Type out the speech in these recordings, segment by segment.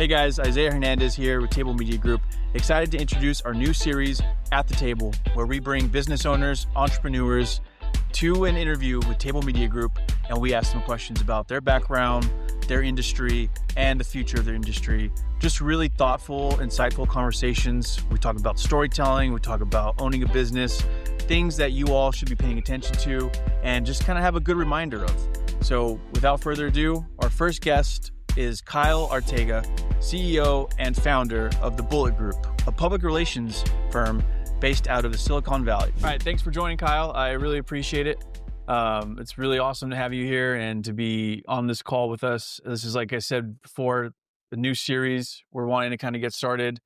Hey guys, Isaiah Hernandez here with Table Media Group. Excited to introduce our new series, At the Table, where we bring business owners, entrepreneurs to an interview with Table Media Group, and we ask them questions about their background, their industry, and the future of their industry. Just really thoughtful, insightful conversations. We talk about storytelling, we talk about owning a business, things that you all should be paying attention to, and just kind of have a good reminder of. So without further ado, our first guest is Kyle Arteaga, CEO and founder of the Bulleit Group, a public relations firm based out of the Silicon Valley. All right, thanks for joining, Kyle. I really appreciate it. It's really awesome to have you here and to be on this call with us. This is, like I said before, the new series we're wanting to kind of get started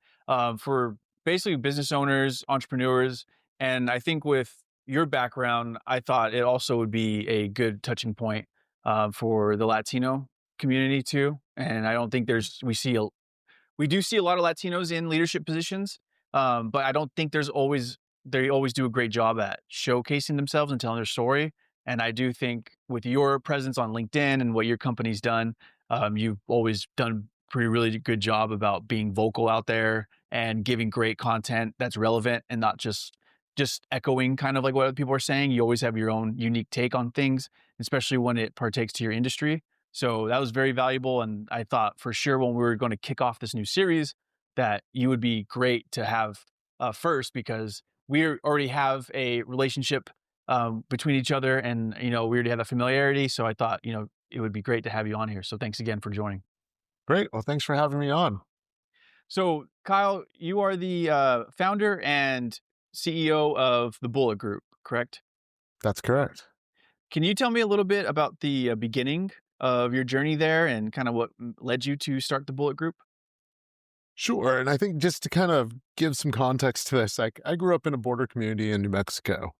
for basically business owners, entrepreneurs. And I think with your background, I thought it also would be a good touching point for the Latino community too. And I don't think we do see a lot of Latinos in leadership positions, but I don't think they always do a great job at showcasing themselves and telling their story. And I do think with your presence on LinkedIn and what your company's done, you've always done really good job about being vocal out there and giving great content that's relevant and not just echoing kind of like what other people are saying. You always have your own unique take on things, especially when it partakes to your industry. So that was very valuable. And I thought for sure when we were going to kick off this new series that you would be great to have first, because we already have a relationship between each other and, we already have that familiarity. So I thought, it would be great to have you on here. So thanks again for joining. Great. Well, thanks for having me on. So Kyle, you are the founder and CEO of the Bulleit Group, correct? That's correct. Can you tell me a little bit about the beginning of your journey there and kind of what led you to start the Bulleit Group? Sure. And I think just to kind of give some context to this, like I grew up in a border community in New Mexico.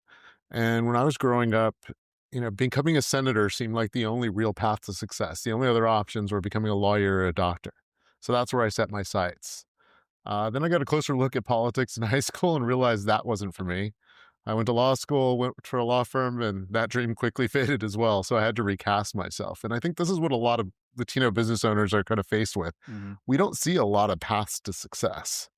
And when I was growing up, becoming a senator seemed like the only real path to success. The only other options were becoming a lawyer or a doctor. So that's where I set my sights. Then I got a closer look at politics in high school and realized that wasn't for me. I went to law school, went for a law firm, and that dream quickly faded as well. So I had to recast myself. And I think this is what a lot of Latino business owners are kind of faced with. Mm-hmm. We don't see a lot of paths to success.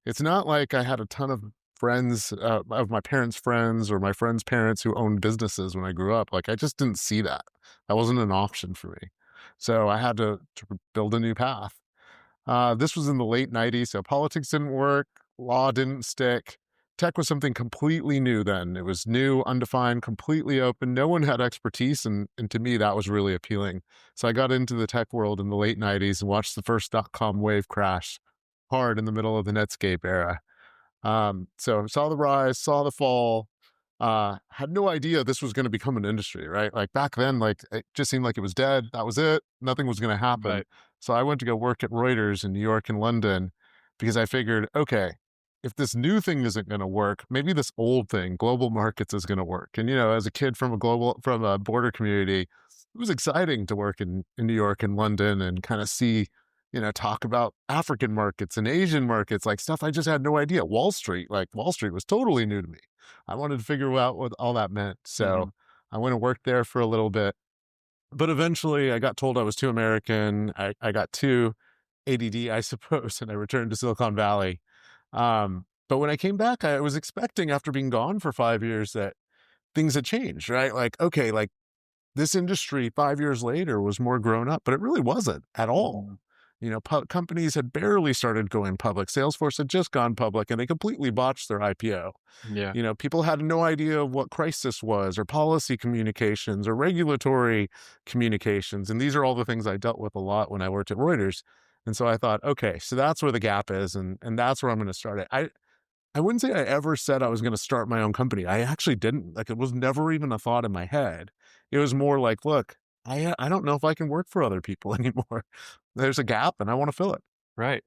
It's not like I had a ton of friends of my parents' friends or my friends' parents who owned businesses when I grew up. Like I just didn't see that. That wasn't an option for me. So I had to build a new path. This was in the late 90s, so politics didn't work, law didn't stick. Tech was something completely new then. It was new, undefined, completely open. No one had expertise, and to me, that was really appealing. So I got into the tech world in the late 90s and watched the first dot-com wave crash hard in the middle of the Netscape era. So saw the rise, saw the fall, had no idea this was going to become an industry, right? Like back then, like it just seemed like it was dead. That was it. Nothing was going to happen. Right. So I went to go work at Reuters in New York and London because I figured, okay, if this new thing isn't going to work, maybe this old thing, global markets, is going to work. And, as a kid from a border community, it was exciting to work in New York and London and kind of see, talk about African markets and Asian markets, like stuff I just had no idea. Wall Street was totally new to me. I wanted to figure out what all that meant. So I went and worked there for a little bit. But eventually I got told I was too American. I got too ADD, I suppose, and I returned to Silicon Valley. But when I came back, I was expecting after being gone for 5 years that things had changed, right? Like, okay, like this industry 5 years later was more grown up, but it really wasn't at all. Companies had barely started going public. Salesforce had just gone public and they completely botched their IPO. Yeah. People had no idea what crisis was or policy communications or regulatory communications. And these are all the things I dealt with a lot when I worked at Reuters. And so I thought, okay, so that's where the gap is. And that's where I'm going to start it. I wouldn't say I ever said I was going to start my own company. I actually didn't. Like it was never even a thought in my head. It was more like, look, I don't know if I can work for other people anymore. There's a gap and I want to fill it. Right.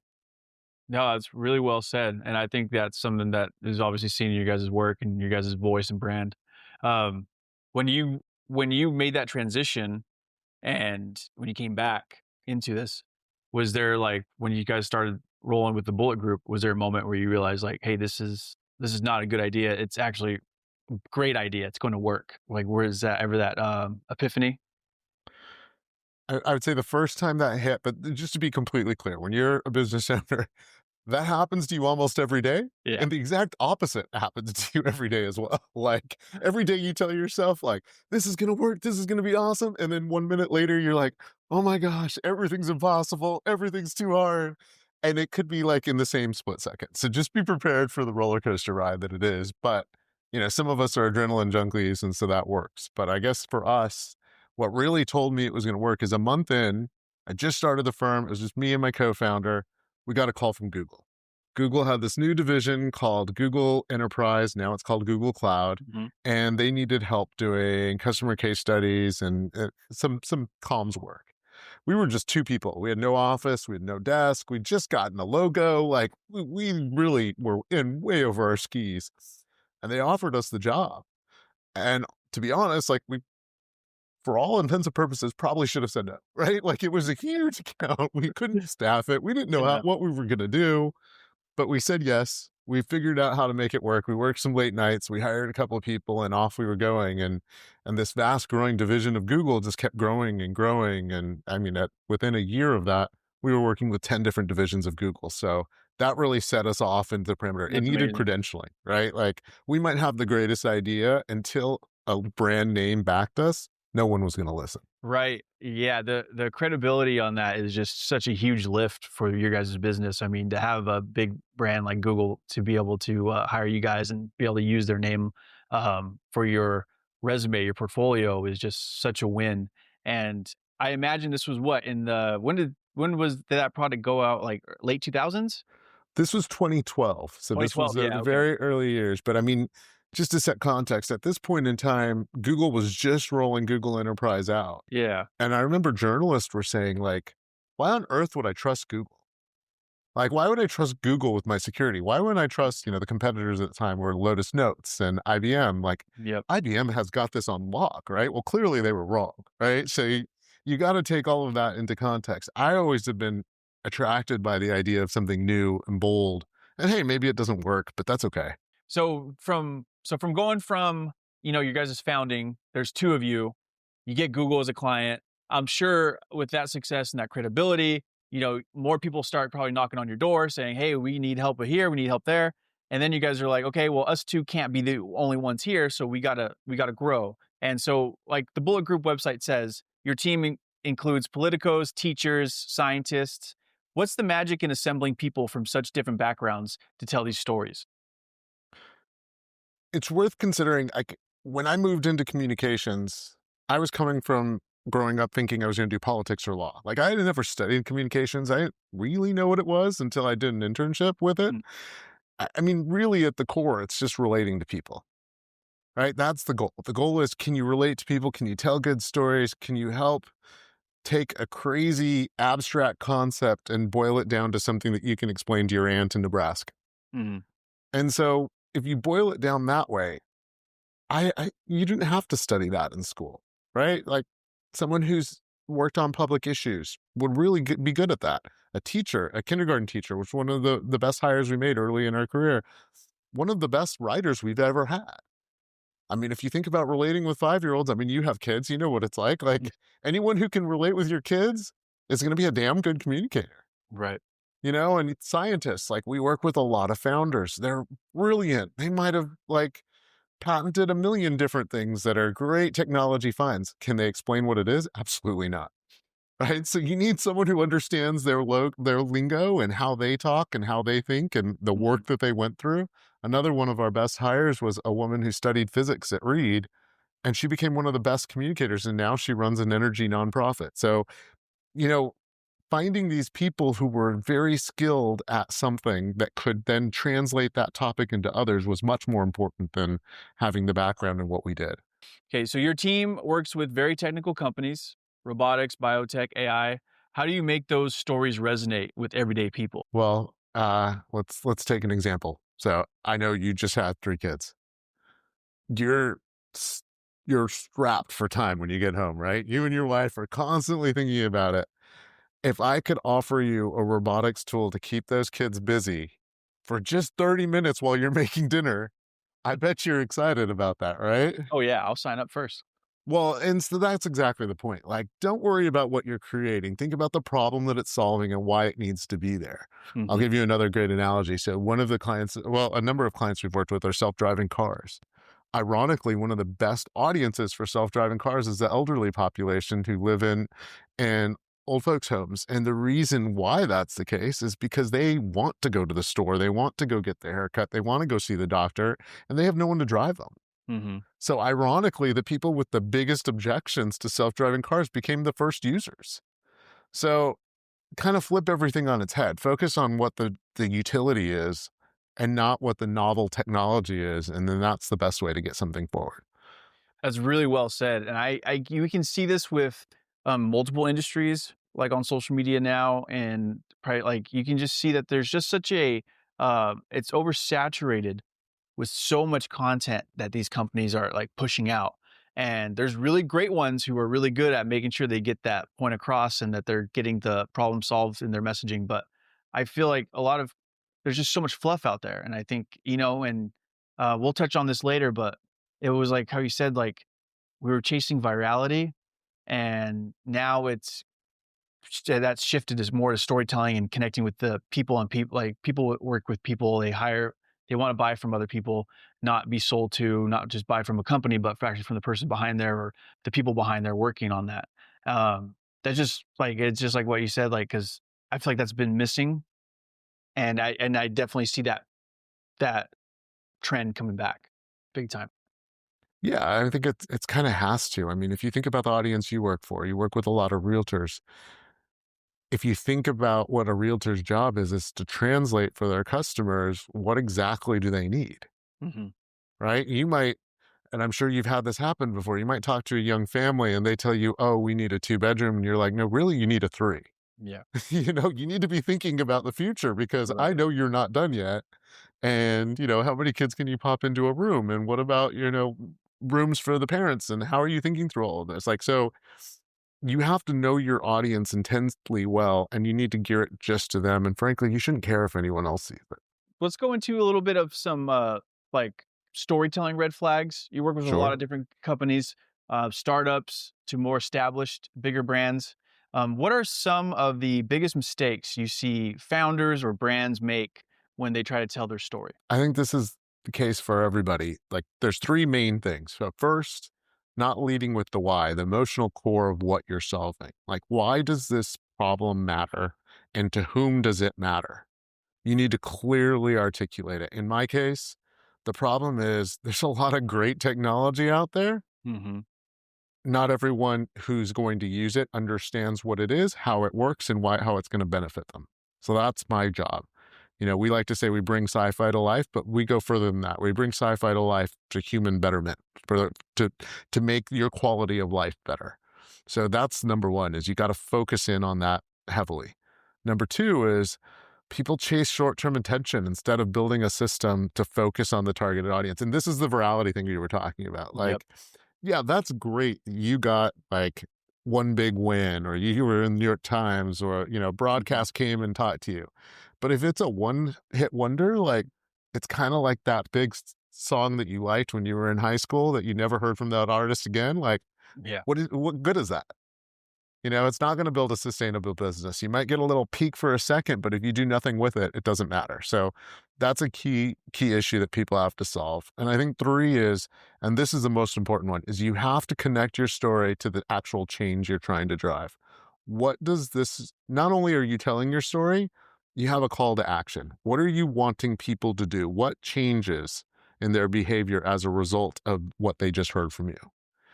No, that's really well said. And I think that's something that is obviously seen in your guys' work and your guys' voice and brand. When you made that transition and when you came back into this, was there like, when you guys started rolling with the Bulleit Group, was there a moment where you realized like, hey, this is not a good idea. It's actually a great idea. It's going to work. Like, where is that ever that epiphany? I would say the first time that hit, but just to be completely clear, when you're a business owner, that happens to you almost every day, Yeah. and the exact opposite happens to you every day as well. Like, every day you tell yourself, like, "This is gonna work, this is gonna be awesome," and then 1 minute later, you're like, "Oh my gosh, everything's impossible, everything's too hard," and it could be, like, in the same split second. So just be prepared for the roller coaster ride that it is, but, some of us are adrenaline junkies, and so that works. But I guess for us, what really told me it was gonna work is a month in, I just started the firm, it was just me and my co-founder, we got a call from Google. Google had this new division called Google Enterprise. Now it's called Google Cloud, Mhm. and they needed help doing customer case studies and some comms work. We were just two people. We had no office. We had no desk. We'd just gotten a logo. Like we really were in way over our skis, and they offered us the job. And to be honest, like we, for all intents and purposes, probably should have said no, right? Like it was a huge account. We couldn't staff it. We didn't know Yeah. what we were going to do. But we said yes. We figured out how to make it work. We worked some late nights. We hired a couple of people, and off we were going. And this vast growing division of Google just kept growing and growing. And I mean, within a year of that, we were working with 10 different divisions of Google. So that really set us off into the perimeter. It That's needed amazing. credentialing, right? Like we might have the greatest idea until a brand name backed us. No one was going to listen. Right. Yeah. The credibility on that is just such a huge lift for your guys' business. I mean, to have a big brand like Google to be able to hire you guys and be able to use their name for your resume, your portfolio is just such a win. And I imagine this was what in the when was did that product go out, like late 2000s? This was 2012, so this was 2012. the Yeah. Okay. very early years, but I mean, just to set context, at this point in time, Google was just rolling Google Enterprise out, Yeah. and I remember journalists were saying, like, "Why on earth would I trust Google? Like, why would I trust Google with my security? Why wouldn't I trust, the competitors at the time were Lotus Notes and IBM, like, Yep. IBM has got this on lock, right?" Well, clearly they were wrong, right? So you gotta take all of that into context. I always have been attracted by the idea of something new and bold, and hey, maybe it doesn't work, but that's okay. So from going from, your guys' founding, there's two of you, you get Google as a client. I'm sure with that success and that credibility, more people start probably knocking on your door saying, "Hey, we need help here, we need help there." And then you guys are like, "Okay, well, us two can't be the only ones here, so we gotta grow." And so, like the Bullet Group website says, your team includes politicos, teachers, scientists. What's the magic in assembling people from such different backgrounds to tell these stories? It's worth considering, when I moved into communications, I was coming from growing up thinking I was gonna do politics or law. Like, I had never studied communications. I didn't really know what it was until I did an internship with it. Mm. I mean, really at the core, it's just relating to people, right? That's the goal. The goal is, can you relate to people? Can you tell good stories? Can you help take a crazy abstract concept and boil it down to something that you can explain to your aunt in Nebraska? Mhm. And so if you boil it down that way, I you didn't have to study that in school, right? Like someone who's worked on public issues would really be good at that. A teacher, a kindergarten teacher, which one of the best hires we made early in our career, one of the best writers we've ever had. I mean, if you think about relating with 5-year-olds, I mean, you have kids, you know what it's like. Mm. Like anyone who can relate with your kids is going to be a damn good communicator. Right. And scientists, like we work with a lot of founders. They're brilliant. They might have like patented a million different things that are great technology finds. Can they explain what it is? Absolutely not. Right. So you need someone who understands their lingo and how they talk and how they think and the Mhm. work that they went through. Another one of our best hires was a woman who studied physics at Reed, and she became one of the best communicators. And now she runs an energy nonprofit. So, you know, finding these people who were very skilled at something that could then translate that topic into others was much more important than having the background in what we did. Okay, so your team works with very technical companies, robotics, biotech, AI. How do you make those stories resonate with everyday people? Well, let's take an example. So I know you just had 3 kids. You're s- you're strapped for time when you get home, right? You and your wife are constantly thinking about it. If I could offer you a robotics tool to keep those kids busy for just 30 minutes while you're making dinner, I bet you're excited about that, right? Oh yeah, I'll sign up first. Well, and so that's exactly the point. Like, don't worry about what you're creating. Think about the problem that it's solving and why it needs to be there. I'll Hmm. give you another great analogy. So, one of the clients, well, a number of clients we've worked with are self driving cars. Ironically, one of the best audiences for self driving cars is the elderly population who live in old folks' homes. And the reason why that's the case is because they want to go to the store, they want to go get their haircut, they want to go see the doctor, and they have no one to drive them. Hmm. So ironically, the people with the biggest objections to self-driving cars became the first users. So kind of flip everything on its head. Focus on what the utility is and not what the novel technology is. And then that's the best way to get something forward. That's really well said, and you can see this with multiple industries, like on social media now, and probably like you can just see that there's just such a it's oversaturated with so much content that these companies are like pushing out. And there's really great ones who are really good at making sure they get that point across and that they're getting the problem solved in their messaging. But I feel like there's just so much fluff out there. And I think, and we'll touch on this later, but it was like how you said, like we were chasing virality and now that's shifted as more to storytelling and connecting with the people and people like people work with people they want to buy from other people, not be sold to, not just buy from a company, but actually from the person behind there or the people behind there working on that. That's just like, it's just like what you said, like, cause I feel like that's been missing. And I definitely see that trend coming back big time. Yeah, I think it's kind of has to. I mean, if you think about the audience you work for, you work with a lot of realtors. If you think about what a realtor's job is to translate for their customers, what exactly do they need? Hmm. Right? You might, and I'm sure you've had this happen before. You might talk to a young family and they tell you, "Oh, we need a two-bedroom." And you're like, "No, really, you need a three." Yeah. You need to be thinking about the future because Right. I know you're not done yet. And, how many kids can you pop into a room? And what about, rooms for the parents? And how are you thinking through all of this? Like, so you have to know your audience intensely well and you need to gear it just to them. And frankly, you shouldn't care if anyone else sees it. Let's go into a little bit of some like storytelling red flags. You work with a lot Sure. of different companies, startups to more established, bigger brands. What are some of the biggest mistakes you see founders or brands make when they try to tell their story? I think this is the case for everybody. Like, there's three main things. So, first, not leading with the why, the emotional core of what you're solving. Like, why does this problem matter? And to whom does it matter? You need to clearly articulate it. In my case, the problem is there's a lot of great technology out there. Hmm. Not everyone who's going to use it understands what it is, how it works, and how it's going to benefit them. So that's my job. We like to say we bring sci-fi to life, but we go further than that. We bring sci-fi to life to human betterment, to make your quality of life better. So that's number one, is you got to focus in on that heavily. Number two is people chase short-term attention instead of building a system to focus on the targeted audience. And this is the virality thing you were talking about. Yep. Like, yeah, that's great. You got like one big win, or you were in the New York Times, or, Hmm. broadcast came and talked to you. But if it's a one hit wonder, like it's kind of like that big song that you liked when you were in high school that you never heard from that artist again. Like, Yeah. what good is that? It's not going to build a sustainable business. You might get a little peak for a second, but if you do nothing with it, it doesn't matter. So that's a key issue that people have to solve. And I think three is, and this is the most important one, is you have to connect your story to the actual change you're trying to drive. What does this, not only are you telling your story, you have a call to action. What are you wanting people to do? What changes in their behavior as a result of what they just heard from you?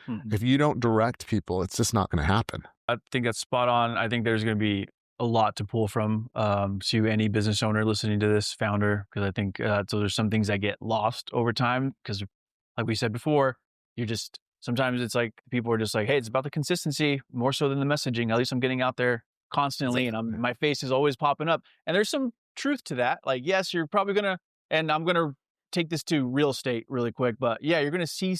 Hmm. If you don't direct people, it's just not going to happen. I think that's spot on. I think there's going to be a lot to pull from to any business owner listening to this founder, because I think so there's some things that get lost over time because, like we said before, sometimes it's like people are just like, hey, it's about the consistency more so than the messaging. At least I'm getting out there constantly, and my face is always popping up. And there's some truth to that. Like, yes, you're probably gonna, and I'm gonna take this to real estate really quick, but yeah, you're going to see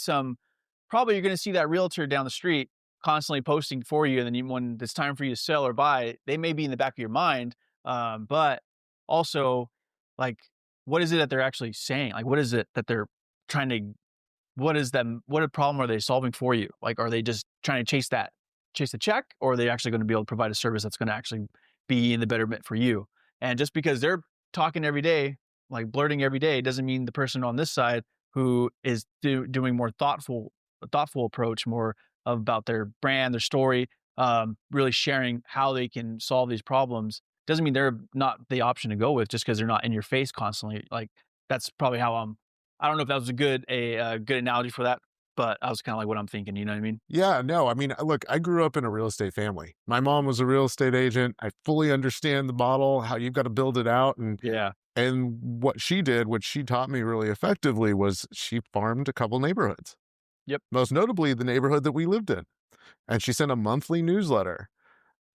that realtor down the street constantly posting for you. And then when it's time for you to sell or buy, they may be in the back of your mind. But also, like, what is it that they're actually saying? Like, what is it that they're trying to what is them? What a problem are they solving for you? Like, are they just trying to chase the check, or are they actually going to be able to provide a service that's going to actually be in the betterment for you? And just because they're talking every day, like blurting every day, doesn't mean the person on this side who is doing more thoughtful approach, more about their brand, their story, really sharing how they can solve these problems. Doesn't mean they're not the option to go with just because they're not in your face constantly. Like that's probably how I'm. I don't know if that was a good analogy for that, but I was kind of like what I'm thinking. You know what I mean? Yeah, no, I mean, look, I grew up in a real estate family. My mom was a real estate agent. I fully understand the model, how you've got to build it out. Yeah. And what she did, what she taught me really effectively was she farmed a couple neighborhoods, Yep. most notably the neighborhood that we lived in. And she sent a monthly newsletter.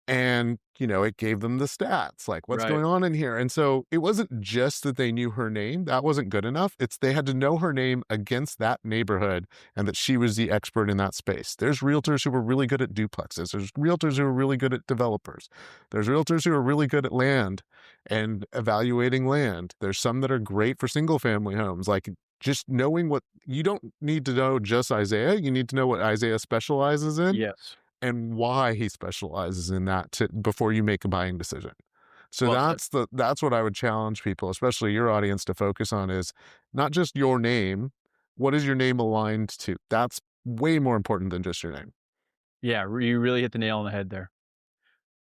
And, it gave them the stats, like what's Right. going on in here. And so it wasn't just that they knew her name. That wasn't good enough. It's they had to know her name against that neighborhood and that she was the expert in that space. There's realtors who were really good at duplexes. There's realtors who are really good at developers. There's realtors who are really good at land and evaluating land. There's some that are great for single family homes. Like just knowing what you don't need to know just Isaiah. You need to know what Isaiah specializes in Yes. and why he specializes in that before you make a buying decision. So Well said. that's what I would challenge people, especially your audience, to focus on is not just your name. What is your name aligned to? That's way more important than just your name. Yeah, you really hit the nail on the head there.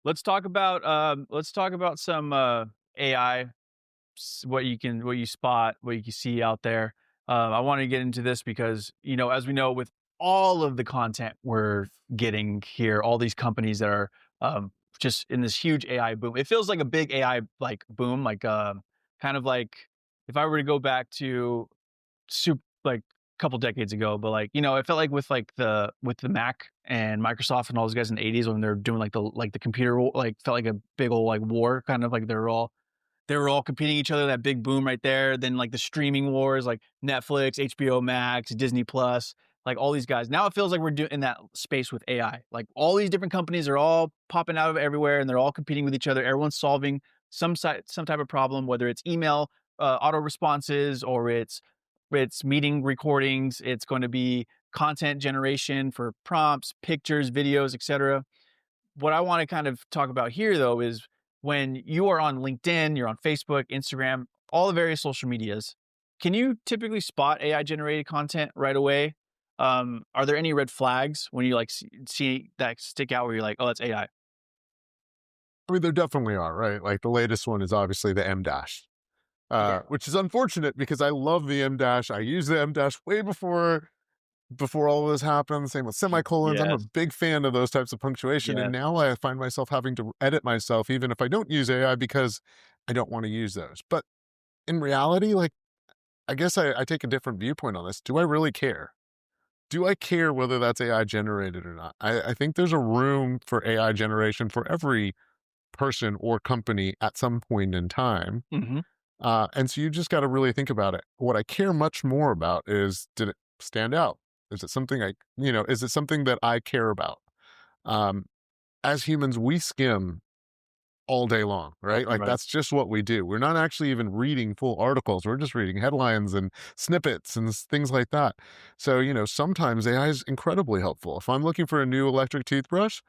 Let's talk about some AI, what you spot, what you can see out there. I want to get into this because as we know, with all of the content we're getting here, all these companies that are just in this huge AI boom. It feels like a big AI like boom, like kind of like if I were to go back to like a couple decades ago, but like it felt like with the Mac and Microsoft and all those guys in the 80s when they're doing like the computer like felt like a big old like war, kind of like they were all competing each other, that big boom right there. Then like the streaming wars, like Netflix, HBO Max, Disney Plus, like all these guys. Now it feels like we're in that space with AI. Like all these different companies are all popping out of everywhere and they're all competing with each other. Everyone's solving some type of problem, whether it's email auto responses or it's meeting recordings. It's going to be content generation for prompts, pictures, videos, etc. What I want to kind of talk about here, though, is when you are on LinkedIn, you're on Facebook, Instagram, all the various social medias, can you typically spot AI generated content right away? Are there any red flags when you like see that stick out where you're like, oh, that's AI? I mean, there definitely are, right? Like the latest one is obviously the M dash, Yeah. which is unfortunate because I love the M dash. I use the M dash way before all of this happened. Same with semicolons. I'm a Yes. big fan of those types of punctuation. And Yes. now I find myself having to edit myself, even if I don't use AI, because I don't want to use those. But in reality, like, I guess I take a different viewpoint on this. Do I really care? Do I care whether that's AI generated or not? I think there's a room for AI generation for every person or company at some point in time. Hmm. And so you just got to really think about it. What I care much more about is, did it stand out? Is it something is it something that I care about? Um, as humans, we skim all day long, right? Like Right. that's just what we do. We're not actually even reading full articles. We're just reading headlines and snippets and things like that. So, sometimes AI is incredibly helpful. If I'm looking for a new electric toothbrush,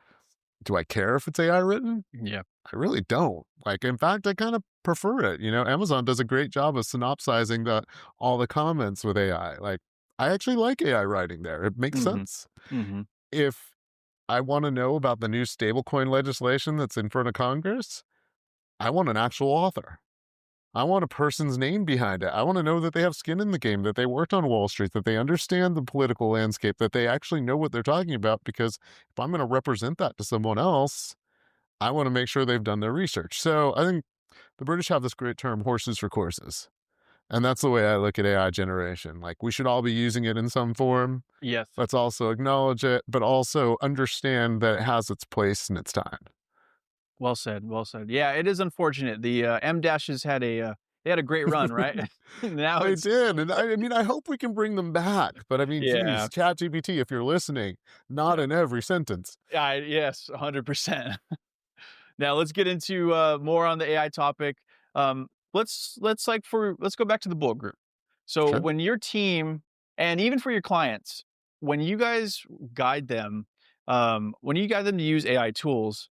do I care if it's AI written? Yeah. I really don't. Like, in fact, I kind of prefer it. Amazon does a great job of synopsizing all the comments with AI. Like, I actually like AI writing there. It makes Hmm. sense. Hmm. If I want to know about the new stablecoin legislation that's in front of Congress, I want an actual author. I want a person's name behind it. I want to know that they have skin in the game, that they worked on Wall Street, that they understand the political landscape, that they actually know what they're talking about. Because if I'm going to represent that to someone else, I want to make sure they've done their research. So I think the British have this great term, horses for courses. And that's the way I look at AI generation. Like, we should all be using it in some form. Yes. Let's also acknowledge it, but also understand that it has its place and its time. Well said. Well said. Yeah, it is unfortunate. The M dashes had they had a great run, right? Now They it's did. And I mean, I hope we can bring them back. But I mean, yeah. geez, ChatGPT, if you're listening, not in every sentence. Yes, 100%. Now let's get into more on the AI topic. Let's go back to the Bullet Group. So Sure. when your team And even for your clients, when you guys guide them, when you guide them to use AI tools,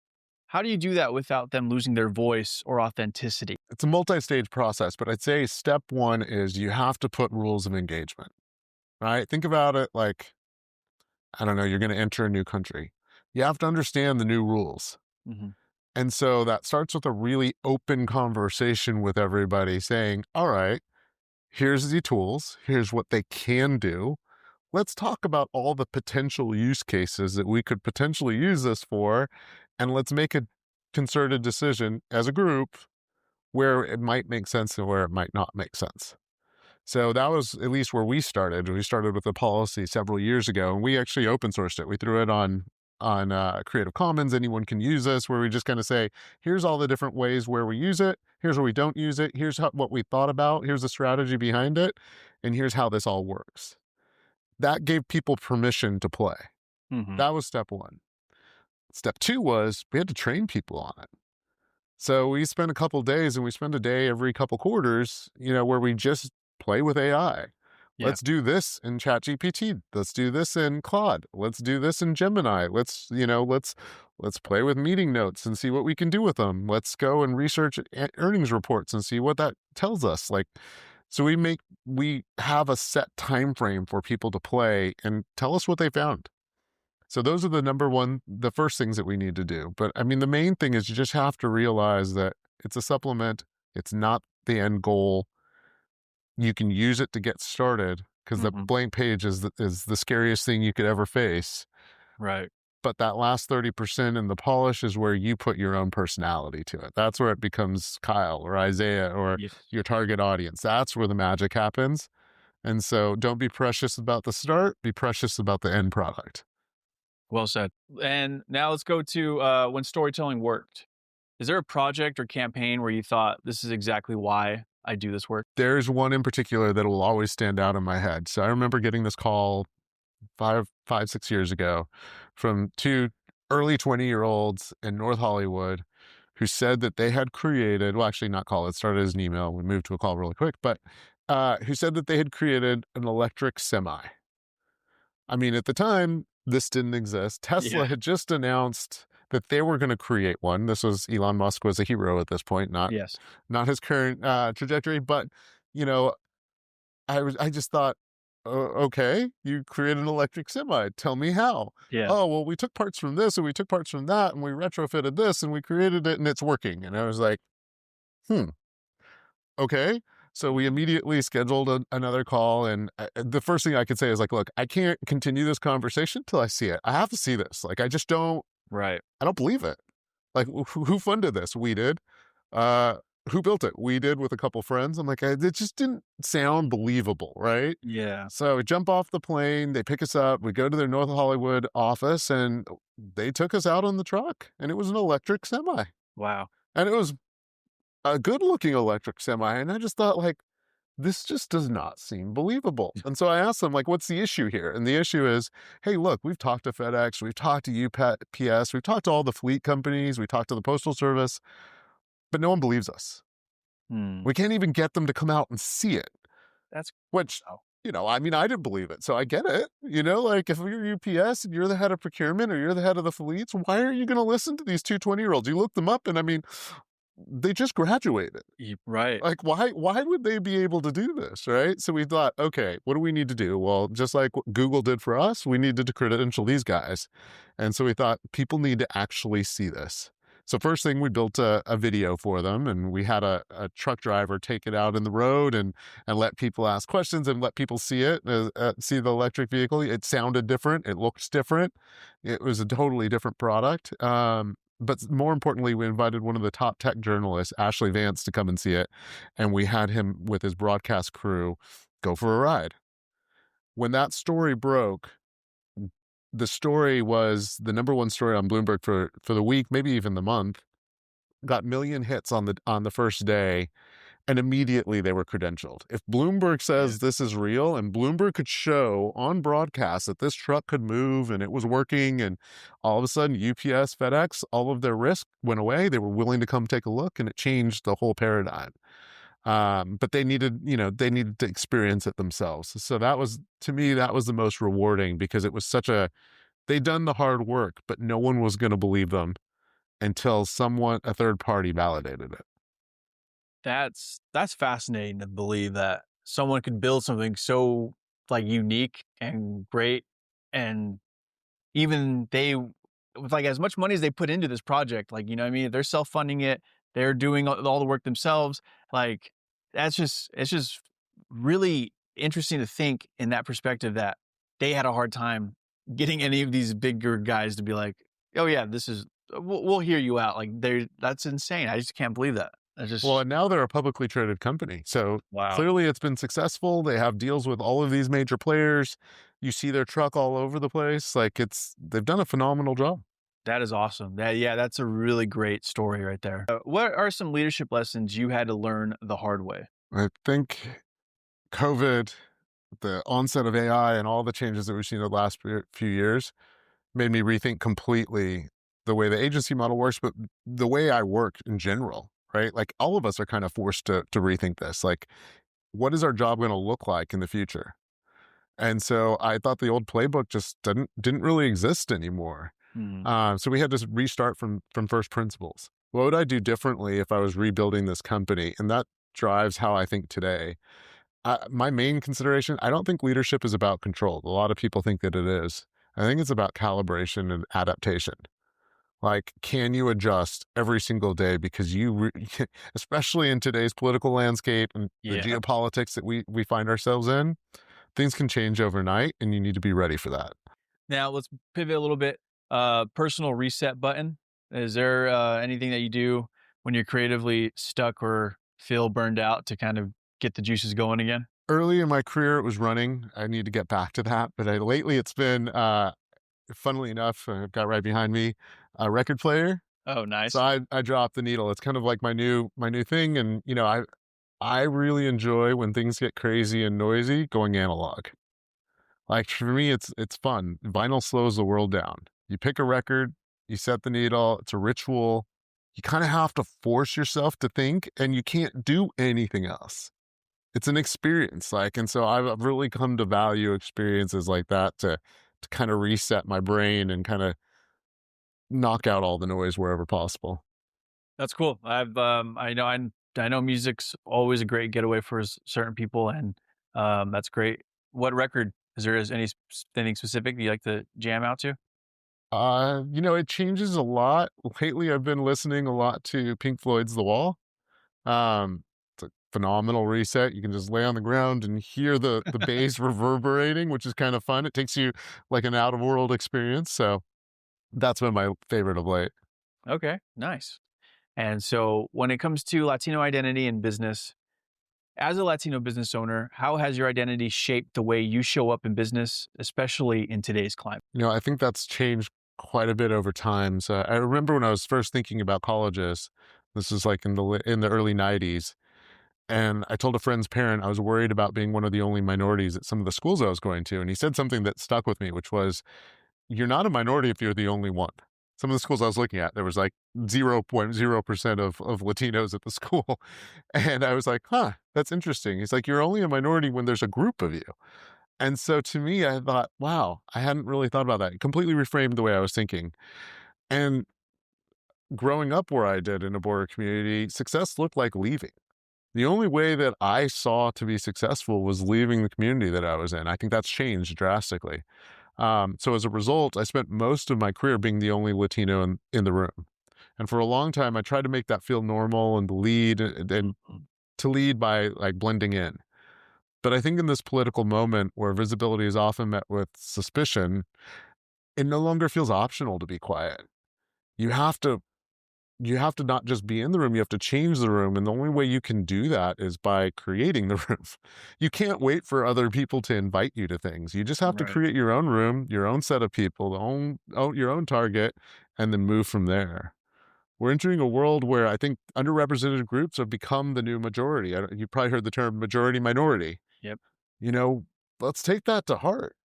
how do you do that without them losing their voice or authenticity? It's a multi-stage process, but I'd say step one is you have to put rules of engagement, right? Think about it like, I don't know, you're going to enter a new country. You have to understand the new rules. Mhm. And so that starts with a really open conversation with everybody saying, all right, here's the tools. Here's what they can do. Let's talk about all the potential use cases that we could potentially use this for. And let's make a concerted decision as a group where it might make sense and where it might not make sense. So that was at least where we started. We started with a policy several years ago, and we actually open sourced it. We threw it on Creative Commons. Anyone can use this, where we just kind of say, here's all the different ways where we use it. Here's where we don't use it. Here's what we thought about. Here's the strategy behind it. And here's how this all works. That gave people permission to play. Mhm. That was step one. Step two was we had to train people on it. So we spent a couple days, and we spend a day every couple quarters, where we just play with AI. Yeah. Let's do this in ChatGPT. Let's do this in Claude. Let's do this in Gemini. Let's play with meeting notes and see what we can do with them. Let's go and research earnings reports and see what that tells us. So we have a set time frame for people to play and tell us what they found. So those are the first things that we need to do. But I mean, the main thing is you just have to realize that it's a supplement. It's not the end goal. You can use it to get started because the Mhm. blank page is the scariest thing you could ever face. Right. But that last 30% in the polish is where you put your own personality to it. That's where it becomes Kyle or Isaiah or Yes. your target audience. That's where the magic happens. And so don't be precious about the start, be precious about the end product. Well said. And now let's go to when storytelling worked. Is there a project or campaign where you thought this is exactly why I do this work? There's one in particular that will always stand out in my head. So I remember getting this call 6 years ago from two early 20-year-olds in North Hollywood who said that they had created, well, actually not call, it started as an email. We moved to a call really quick, but who said that they had created an electric semi. I mean, at the time, this didn't exist. Tesla Yeah. had just announced that they were going to create one. This was Elon Musk was a hero at this point, not Yes. his current trajectory. But you know, I just thought, okay, you created an electric semi. Tell me how. Yeah. Oh, well, we took parts from this and we took parts from that and we retrofitted this and we created it and it's working. And I was like, hmm, okay. So we immediately scheduled another call. And the first thing I could say is like, look, I can't continue this conversation till I see it. I have to see this. Like, I just don't, Right. I don't believe it. Like, who funded this? We did. Who built it? We did with a couple friends. I'm like, it just didn't sound believable, right? Yeah. So we jump off the plane. They pick us up. We go to their North Hollywood office, and they took us out on the truck. And it was an electric semi, Wow. and it was a good-looking electric semi. And I just thought, like, this just does not seem believable. And so I asked them, like, what's the issue here? And the issue is, hey, look, we've talked to FedEx, we've talked to UPS, we've talked to all the fleet companies, we talked to the Postal Service, but no one believes us. Hmm. We can't even get them to come out and see it, That's which, wow. I mean, I didn't believe it. So I get it. Like if you're UPS and you're the head of procurement or you're the head of the fleets, why are you going to listen to these two 20-year-olds? You look them up and I mean, they just graduated. Right. Like, why would they be able to do this, right? So we thought, okay, what do we need to do? Well, just like what Google did for us, we needed to credential these guys. And so we thought people need to actually see this. So first thing, we built a video for them, and we had a truck driver take it out in the road and let people ask questions and let people see it, see the electric vehicle. It sounded different. It looked different. It was a totally different product. But more importantly, we invited one of the top tech journalists, Ashley Vance, to come and see it. And we had him with his broadcast crew go for a ride. When that story broke, the story was the number one story on Bloomberg for the week, maybe even the month, got million hits on the first day. And immediately they were credentialed. If Bloomberg says this is real and Bloomberg could show on broadcast that this truck could move and it was working and all of a sudden UPS, FedEx, all of their risk went away. They were willing to come take a look and it changed the whole paradigm. But they needed to experience it themselves. So that was, to me, that was the most rewarding, because it was they'd done the hard work, but no one was going to believe them until a third party validated it. That's fascinating to believe that someone could build something so like unique and great, and even they with like as much money as they put into this project, like, you know what I mean? They're self-funding it, they're doing all the work themselves. Like it's just really interesting to think in that perspective that they had a hard time getting any of these bigger guys to be like, "Oh yeah, this is we'll hear you out." Like that's insane. I just can't believe that. I Well, just and now they're a publicly traded company. So wow. clearly it's been successful. They have deals with all of these major players. You see their truck all over the place. Like, they've done a phenomenal job. That is awesome. Yeah, that's a really great story right there. What are some leadership lessons you had to learn the hard way? I think COVID, the onset of AI, and all the changes that we've seen in the last few years made me rethink completely the way the agency model works, but the way I work in general, right? Like, all of us are kind of forced to rethink this. Like, what is our job going to look like in the future? And so I thought the old playbook just didn't really exist anymore. Hmm. So we had to restart from first principles. What would I do differently if I was rebuilding this company? And that drives how I think today. My main consideration, I don't think leadership is about control. A lot of people think that it is. I think it's about calibration and adaptation. Like, can you adjust every single day? Because especially in today's political landscape and the Yeah. geopolitics that we find ourselves in, things can change overnight, and you need to be ready for that. Now let's pivot a little bit. Personal reset button. Is there anything that you do when you're creatively stuck or feel burned out to kind of get the juices going again? Early in my career, it was running. I need to get back to that. But lately, it's been, funnily enough, I've got right behind me a record player. Oh, So nice. I dropped the needle. It's kind of like my new thing. And I really enjoy when things get crazy and noisy going analog. Like, for me, it's fun. Vinyl slows the world down. You pick a record, you set the needle. It's a ritual. You kind of have to force yourself to think, and you can't do anything else. It's an experience, like, and so I've really come to value experiences like that to kind of reset my brain and kind of knock out all the noise wherever possible. That's cool. I know music's always a great getaway for certain people, and that's great. What record is anything specific you like to jam out to? It changes a lot. Lately, I've been listening a lot to Pink Floyd's The Wall. It's a phenomenal reset. You can just lay on the ground and hear the bass reverberating, which is kind of fun. It takes you like an out of world experience. So that's been my favorite of late. Okay, nice. And so, when it comes to Latino identity in business, as a Latino business owner, how has your identity shaped the way you show up in business, especially in today's climate? I think that's changed quite a bit over time. So I remember when I was first thinking about colleges, this was like in the early 90s, and I told a friend's parent I was worried about being one of the only minorities at some of the schools I was going to, and he said something that stuck with me, which was, "You're not a minority if you're the only one." Some of the schools I was looking at, there was like 0.0% of Latinos at the school. And I was like, huh, that's interesting. He's like, "You're only a minority when there's a group of you." And so to me, I thought, wow, I hadn't really thought about that. It completely reframed the way I was thinking. And growing up where I did in a border community, success looked like leaving. The only way that I saw to be successful was leaving the community that I was in. I think that's changed drastically. So as a result, I spent most of my career being the only Latino in the room. And for a long time, I tried to make that feel normal and to lead and Mhm. to lead by like blending in. But I think in this political moment where visibility is often met with suspicion, it no longer feels optional to be quiet. You have to you have to not just be in the room, you have to change the room, and the only way you can do that is by creating the room. You can't wait for other people to invite you to things. You just have to Right. create your own room, your own set of people, your own target, and then move from there. We're entering a world where I think underrepresented groups have become the new majority. You probably heard the term majority minority. Yep. You know, let's take that to heart.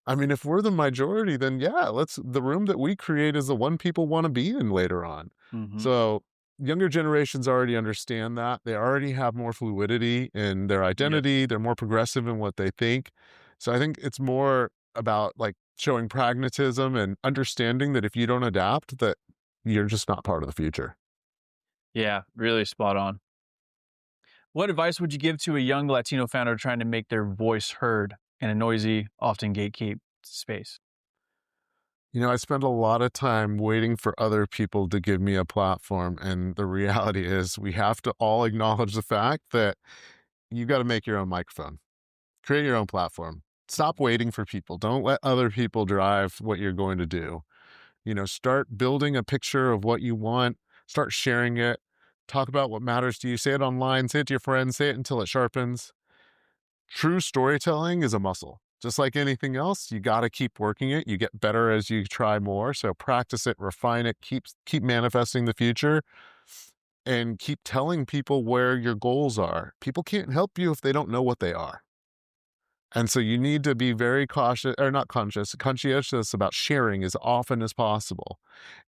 I mean, if we're the majority, then yeah, the room that we create is the one people want to be in later on. Hmm. So younger generations already understand that. They already have more fluidity in their identity. They're more progressive in what they think. So I think it's more about like showing pragmatism and understanding that if you don't adapt, that you're just not part of the future. Yeah, really spot on. What advice would you give to a young Latino founder trying to make their voice heard in a noisy, often gatekept space? I spend a lot of time waiting for other people to give me a platform. And the reality is, we have to all acknowledge the fact that you got to make your own microphone, create your own platform. Stop waiting for people. Don't let other people drive what you're going to do. Start building a picture of what you want, start sharing it, talk about what matters to you, say it online, say it to your friends, say it until it sharpens. True storytelling is a muscle. Just like anything else, you got to keep working it. You get better as you try more. So practice it, refine it, keep manifesting the future, and keep telling people where your goals are. People can't help you if they don't know what they are. And so you need to be very cautious, or not conscientious about sharing as often as possible,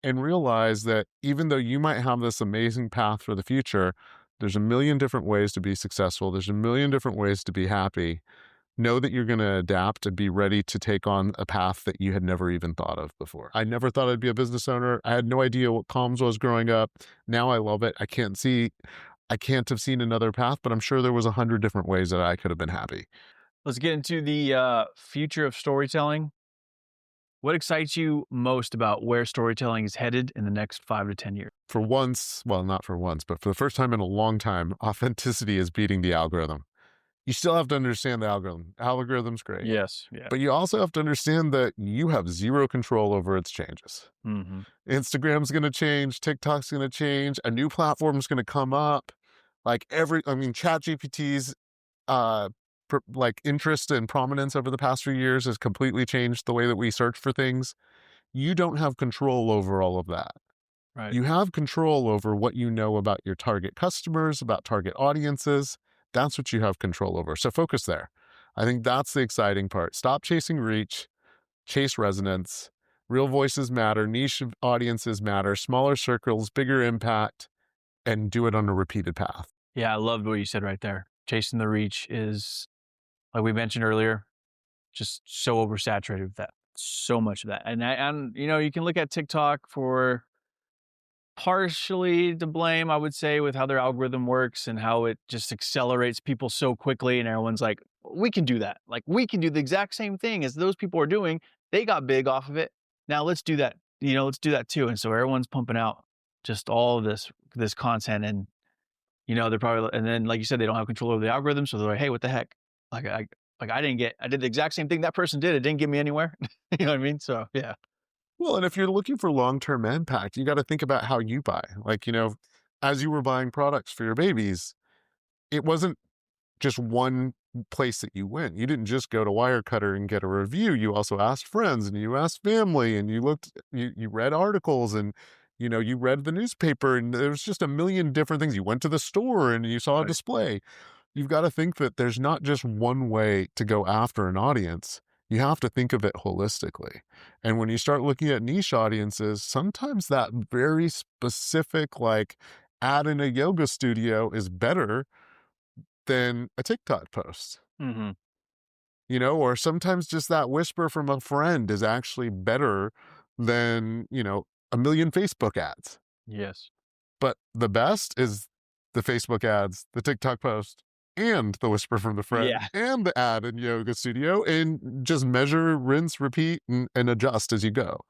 and realize that even though you might have this amazing path for the future, there's a million different ways to be successful. There's a million different ways to be happy. Know that you're going to adapt and be ready to take on a path that you had never even thought of before. I never thought I'd be a business owner. I had no idea what comms was growing up. Now I love it. I can't have seen another path, but I'm sure there was 100 different ways that I could have been happy. Let's get into the future of storytelling. What excites you most about where storytelling is headed in the next 5 to 10 years? For once, well, not for once, but for the first time in a long time, authenticity is beating the algorithm. You still have to understand the algorithm. Algorithm's great. Yes. Yeah. But you also have to understand that you have zero control over its changes. Mm-hmm. Instagram's going to change. TikTok's going to change. A new platform's going to come up. ChatGPT's interest and prominence over the past few years has completely changed the way that we search for things. You don't have control over all of that. Right. You have control over what you know about your target customers, about target audiences. That's what you have control over. So focus there. I think that's the exciting part. Stop chasing reach, chase resonance. Real voices matter, niche audiences matter, smaller circles, bigger impact, and do it on a repeated path. Yeah, I loved what you said right there. Chasing the reach is, like we mentioned earlier, just so oversaturated with that. So much of that. And you can look at TikTok for partially to blame, I would say, with how their algorithm works and how it just accelerates people so quickly. And everyone's like, we can do that. Like, we can do the exact same thing as those people are doing. They got big off of it. Now let's do that. Let's do that too. And so everyone's pumping out just all of this content. And, they're probably, and then like you said, they don't have control over the algorithm. So they're like, hey, what the heck? I did the exact same thing that person did. It didn't get me anywhere. You know what I mean? So yeah. Well, and if you're looking for long-term impact, you got to think about how you buy. As you were buying products for your babies, it wasn't just one place that you went. You didn't just go to Wirecutter and get a review. You also asked friends and you asked family and you read articles and, you read the newspaper and there was just a million different things. You went to the store and you saw a display. You've got to think that there's not just one way to go after an audience. You have to think of it holistically. And when you start looking at niche audiences, sometimes that very specific, ad in a yoga studio is better than a TikTok post. Mm-hmm. Or sometimes just that whisper from a friend is actually better than, a million Facebook ads. Yes. But the best is the Facebook ads, the TikTok post, and the whisper from the friend, and the ad in yoga studio, and just measure, rinse, repeat, and adjust as you go.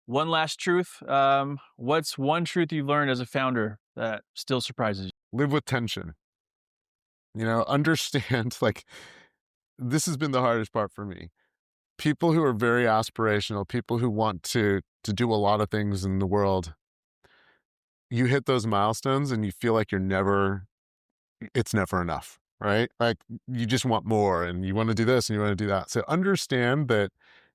One last truth. What's one truth you've learned as a founder that still surprises you? Live with tension. Understand, this has been the hardest part for me. People who are very aspirational, people who want to do a lot of things in the world, you hit those milestones and you feel like it's never enough, right? You just want more and you want to do this and you want to do that. So understand that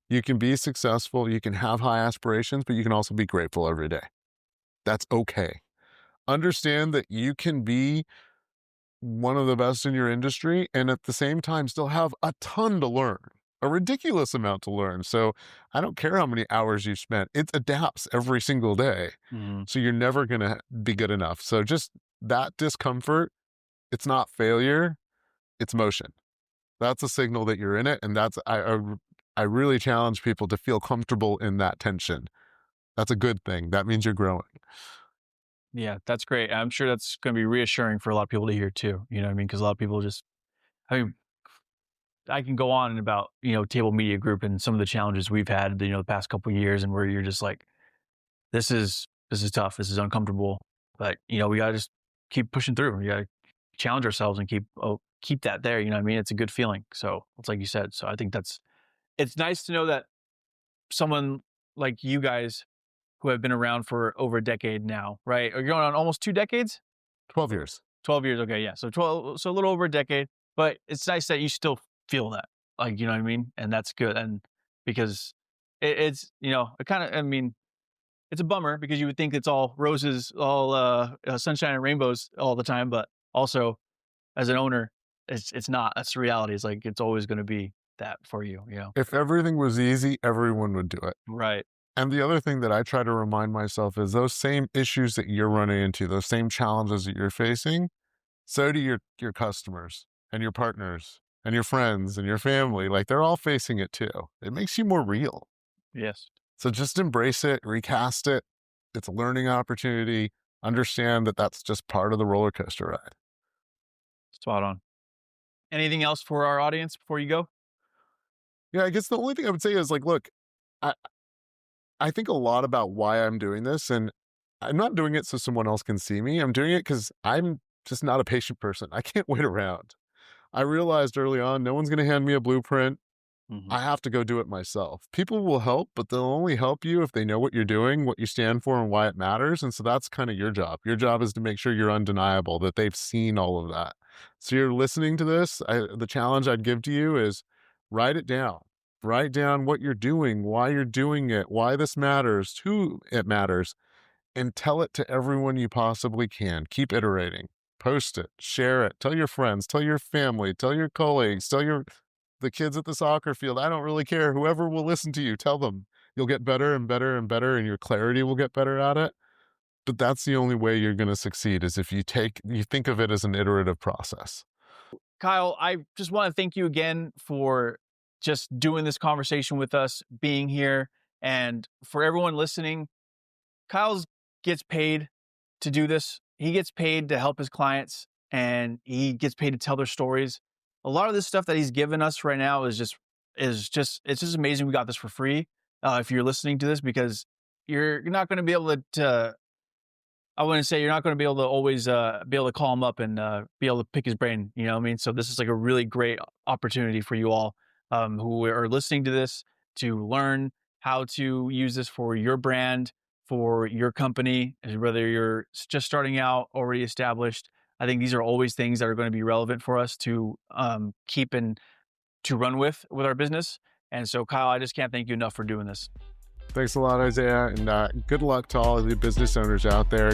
you can be successful, you can have high aspirations, but you can also be grateful every day. That's okay. Understand that you can be one of the best in your industry and at the same time still have a ton to learn. a ridiculous amount to learn. So I don't care how many hours you've spent. It adapts every single day. Mhm. So you're never going to be good enough. So just that discomfort, it's not failure, it's motion. That's a signal that you're in it. And I really challenge people to feel comfortable in that tension. That's a good thing. That means you're growing. Yeah, that's great. I'm sure that's going to be reassuring for a lot of people to hear too. You know what I mean? Because a lot of people just, I mean, I can go on about, Table Media Group and some of the challenges we've had, the past couple of years, and where you're just like, this is tough, this is uncomfortable, but we gotta just keep pushing through. We gotta challenge ourselves and keep that there. You know what I mean? It's a good feeling. So it's like you said. So I think it's nice to know that someone like you guys who have been around for over a decade now, right? Or you're going on almost 2 decades? 12 years. 12 years. Okay. Yeah. So 12, so a little over a decade, but it's nice that you still feel that, like, you know what I mean? And that's good. And because it's, it kind of, I mean, it's a bummer because you would think it's all roses, all sunshine and rainbows all the time. But also as an owner, it's not, that's the reality. It's like, it's always going to be that for you. If everything was easy, everyone would do it. Right. And the other thing that I try to remind myself is those same issues that you're running into, those same challenges that you're facing, so do your customers and your partners and your friends and your family. Like, they're all facing it too. It makes you more real. Yes. So just embrace it, recast it. It's a learning opportunity. Understand that that's just part of the roller coaster ride. Spot on. Anything else for our audience before you go? Yeah, I guess the only thing I would say is, like, look, I think a lot about why I'm doing this, and I'm not doing it so someone else can see me. I'm doing it because I'm just not a patient person. I can't wait around. I realized early on, no one's going to hand me a blueprint. Mhm. I have to go do it myself. People will help, but they'll only help you if they know what you're doing, what you stand for, and why it matters. And so that's kind of your job. Your job is to make sure you're undeniable, that they've seen all of that. So you're listening to this. The challenge I'd give to you is write it down. Write down what you're doing, why you're doing it, why this matters, who it matters, and tell it to everyone you possibly can. Keep iterating. Post it, share it, tell your friends, tell your family, tell your colleagues, tell the kids at the soccer field. I don't really care. Whoever will listen to you, tell them. You'll get better and better and better, and your clarity will get better at it. But that's the only way you're going to succeed, is if you think of it as an iterative process. Kyle, I just want to thank you again for just doing this conversation with us, being here. And for everyone listening, Kyle gets paid to do this. He gets paid to help his clients, and he gets paid to tell their stories. A lot of this stuff that he's given us right now is just it's just amazing. We got this for free. If you're listening to this, because you're not going to be able to I wouldn't say you're not going to be able to always be able to call him up and be able to pick his brain. You know what I mean? So this is like a really great opportunity for you all who are listening to this to learn how to use this for your brand, for your company, whether you're just starting out, already established. I think these are always things that are going to be relevant for us to keep and to run with our business. And so, Kyle, I just can't thank you enough for doing this. Thanks a lot, Isaiah, and good luck to all of the business owners out there.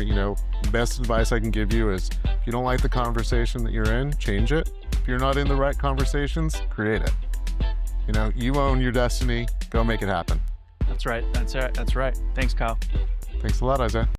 Best advice I can give you is, if you don't like the conversation that you're in, change it. If you're not in the right conversations, create it. You own your destiny. Go make it happen. That's right. That's right. Thanks, Kyle. Thanks a lot, Isaiah.